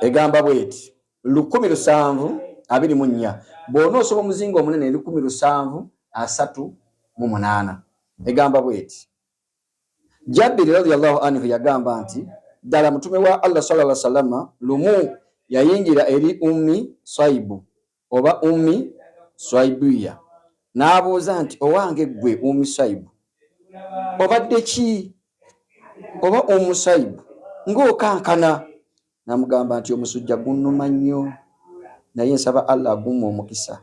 egamba bweti 1724 bona osoba omuzingo omunene 1738 egamba bweti Jabir radiyallahu anhu yagamba nti dala mutume wa Allah sallallahu alaihi wasallam lumu yayingira eri ummi Saibu oba ummi Swaibiya n'abuuza nti owange gwe ummi Saibu obadde ki oba omusaibu ng'okankana namugamba nti omusujja gunnuma nnyo naye nsaba Allah agumma omukisa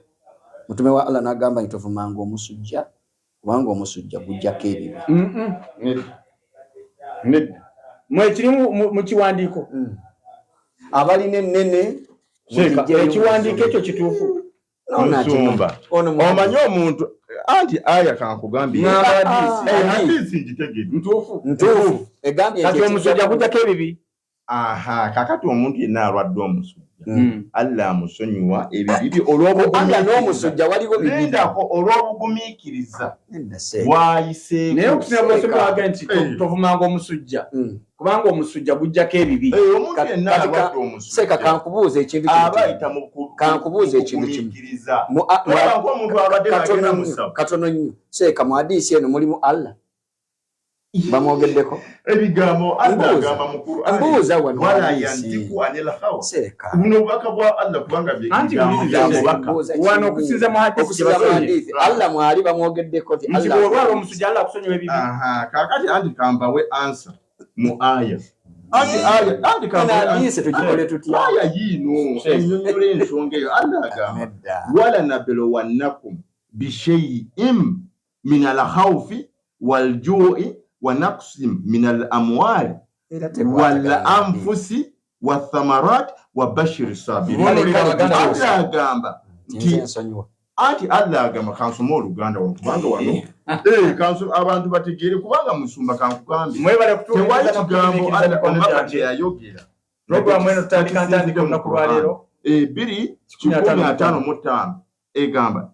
mutume wa Allah n'agamba nti tovumanga omusujja kubanga omusujja gujjako ebibi mwekiri mu kiwandiiko abalina ennene ekiwandiiko ekyo kituufu Omusumba omanyi omuntu anti aya kankugambye hadisi ngitegedde ntuufu egambye kati omusujja gujjako ebibi kakati omuntu yenna alwadde omusujja Allah amusonyiwa ebibi n'omusujja waliwo bibindako olw'obugumiikiriza bwayise naye okusinga bw'osomeraga nti tovumanga omusujja kubanga omusujja gujjako ebibi omuntu yenna alwadde omusujja seka kankubuuza ekintu kimu katono nnyo seka mu hadiisi eno mulimu Allah bamwogeddeko ebigambo Allah agamba mu Qur'an mbuuza wala yantiku anil hawa buno bubaka bwa Allah kubanga wano okusinza mu hadiisi Allah mwali bamwogeddeko ti Allah olwala omusujja Allah akusonyiwa ebibi kakati andi kambawe answer mu aya andi hadiisi tugikole tutya aya yino ennyonnyola ensonga eyo Allah agamba wala nabluwannakum bishay'in min al-khawfi wal-ju'i wa naqsim min al-amwali wal anfusi wa thamarat wa bashir sabirin. Allah agamba anti Allah agamba kansoma oluganda kubanga wano kanso abantu bategere kubanga musumba kankugambi mwebale kutuuliza kigambo Allah yayogera program eno tutandika ntandika olunaku lwa leero 2:15 egamba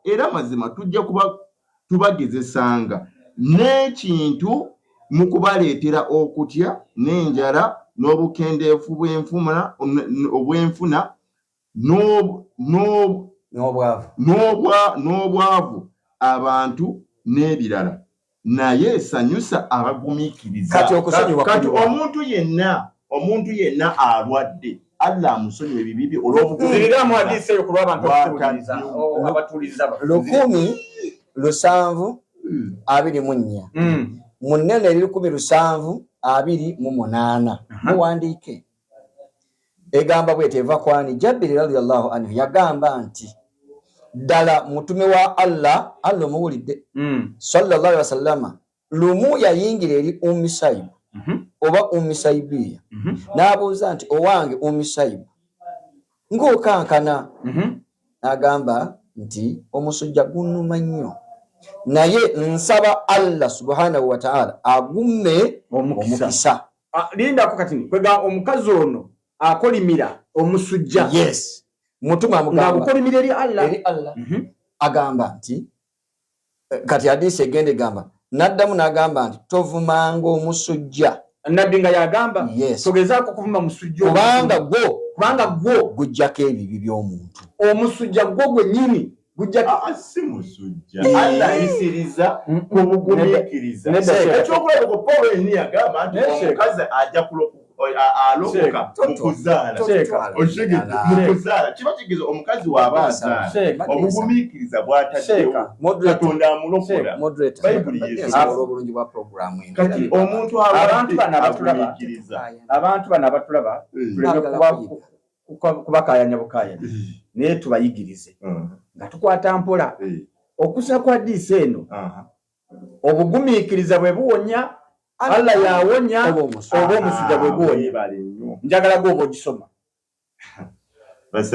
era mazima tujja kuba tubagezesanga n'ekintu mu kubaleetera okutya n'enjala n'obukendeefu obwenfuna n'obwavu abantu n'ebirala naye sanyusa abagumiikiriza. Kati omuntu yenna alwadde Allah amusonyiwa ebibi olw'obugumiikiriza. Mu hadiisi eyo ku lw'abantu abatuuliriza 1724 munene 1728 muwandiike egamba bwete eva kwani Jabir radiyallahu anhu yagamba nti dala mutume wa Allah muwulidde sallallahu alaihi wasallam lumu yayingira eri ummi Saibu oba ummi Saibiya n'abuuza nti owange ummi Saibu ng'okankana n'agamba nti omusujja gunnuma nnyo naye nsaba Allah subhanahu wa ta'ala agumme omukisa. Lindako kati kwega omukazi ono akolimira omusujja. Yes. Mutuma amugamba akolimira eri Allah. Agamba nti kati hadisi egende gamba naddamu n'agamba nti tovumanga omusujja. Nabbi nga yagamba togezaako kuvuma musujja kubanga gwo gujjako ebibi by'omuntu. Omusujja gwo gwennyini si musujja Allah yisiriza ku bugumiikiriza. Ekyokulaba ko Paul ni yagamba nti omukazi ajja alokoka mu kuzaala kiba kigezo omukazi w'abazaala obugumiikiriza bw'ataddewo Katonda amulokola. Bayibuli obulungi bwa programu eno kati omuntu abantu bano abatulaba kubakaayanya bukaayanya naye tubayigirize nga tukwata mpola okusa kwa hadiisi eno obugumiikiriza bwe buwonya Allah yawonya oba omusujja bwe guwonya. Njagala gwo ogisoma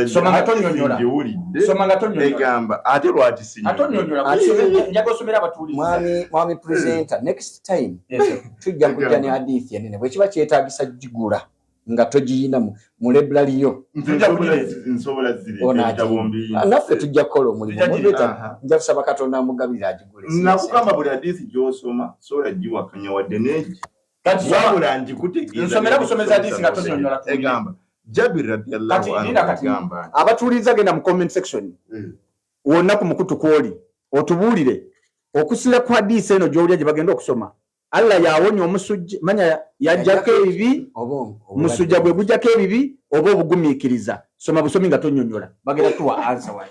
soma nga tonyonyola egamba ate lwati atonyonyola njaga osomera abatuulizi mwami presenter next time tujja kujja ne hadiisi enene bwe kiba kyetaagisa gigula nga togiyina mu library yo nsobola ziri naffe tujja kukola omulimu nja kusaba Katonda amugabira agigule. Nakugamba buli hadiisi gy'osoma sobola giwakanya wadde neegi kati wabula njikutegeeza nsomera busomeza hadiisi nga tonyonyola egamba Jabir radiyallahu anhu agamba abatuliza genda mu comment section wonna ku mukutu kwoli otubuulire okusira ku hadisi eno gy'olya gye bagenda okusoma. Allah yawonya omusujja manya yajjako ebibi omusujja gwe gujjako ebibi oba obugumiikiriza. Soma busomi nga tonnyonnyola bagenda tuwa answer wayi.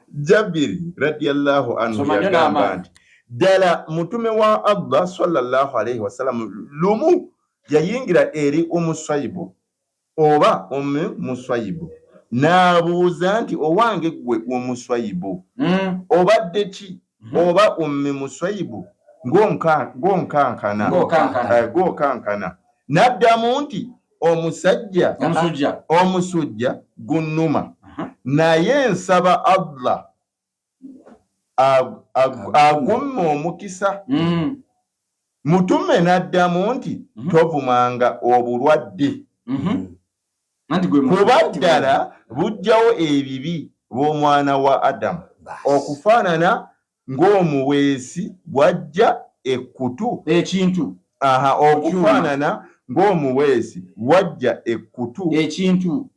Jabir radiyallahu anhu yagamba nti ddala mutume wa Allah sallallahu alayhi wasallam lumu yayingira eri omuswayibu oba muswayibu n'abuuza nti owange gwe omuswayibu obadde ki oba muswayibu ng'okankana n'addamu nti omusujja gunnuma naye nsaba Allah agumma omukisa. Mutume n'addamu nti tovumanga obulwadde kuba ddala bujjawo ebibi bw'omwana wa Adamu okufaanana ng'omuweesi bwajja ekkutu ekintu okufaanana ng'omuweesi wajja ekkutu ekintu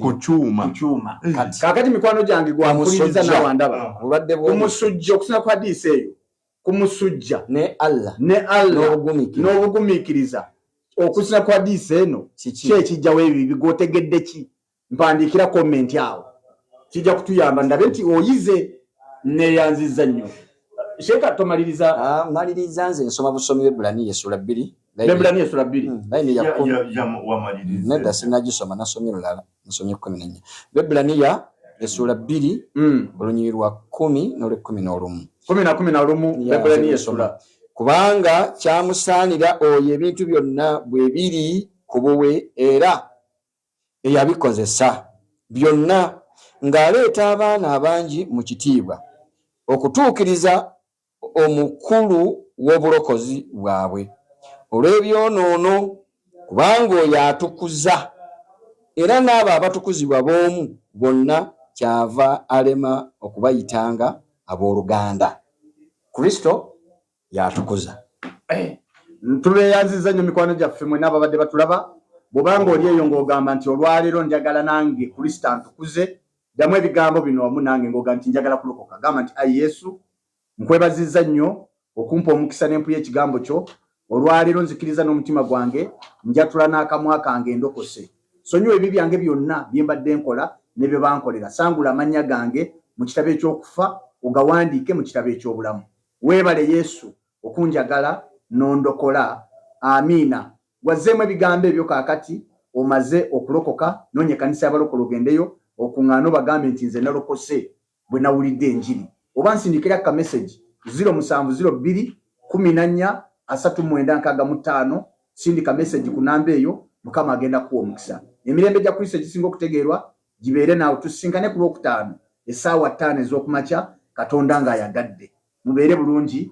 ku kyuma. Kaakati mikwano gyange gwamusuliriza n'awandaba kumusujja okusina ku hadiisi eyo kumusujja ne Allah n'obugumiikiriza okusina ku hadiisi eno ki ekijjawo ebibi gw'otegedde ki? Mpandiikira komenti awo kijja kutuyamba ndabe nti oyize neeyanzizza nnyo. Sheeka tomaliriza maliriza nze nsoma busomi bw'Ebbulaniya essula 2 Ebbulaniya essula 2 layini ya 10 nedda sinnagisoma nasomye lulala nsomye 14 Ebbulaniya essula 2 olunyiriri lwa 10 n'olw'ekkumi n'olumu Ebbulaniya essula. Kubanga kyamusaanira oyo ebintu byonna bwe biri ku buwe era eyabikozesa byonna ng'aleeta abaana abangi mu kitiibwa okutuukiriza omukulu w'obulokozi bwabwe olw'ebyonoono, kubanga oyo atukuza era n'abo abatukuzibwa b'omu bonna kyava alema okubayitanga abooluganda. Kristo yatukuza. Tubeeyanziza nnyo mikwano gyaffe mwenna ababadde batulaba. Bw'obanga oli eyo ng'ogamba nti olwaleero njagala nange Kristo antukuze, ddamu ebigambo bino wamu nange ng'ogamba nti njagala kulokoka. Gamba nti ayi Yesu, nkwebazizza nnyo okumpa omukisa n'empuya ekigambo kyo. Olwaleero nzikiriza n'omutima gwange, njatula n'akamwa kange ndokose. Sonyiwa ebibi byange byonna bye mbadde nkola ne bye bankolera. Sangula amannya gange mu kitabo eky'okufa, ogawandiike mu kitabo eky'obulamu. Weebale Yesu okunjagala n'ondokola. Amiina. Gwazeemu ebigambo ebyo kaakati omaze okulokoka, noonye ekkanisa y'abalokole ogendeyo okuŋŋaana obagambe nti nze nalokose bwe nawulidde enjiri. Oba nsindikira ka message 0702 14 3965 sindika message ku namba eyo, Mukama agenda kuwa omukisa. Emirembe gya Kristo gisinga okutegeerwa gibeere naawe. Tusisinkane ku Lwokutaano essaawa 5 ez'okumakya, Katonda ng'ayagadde. Mubeere bulungi.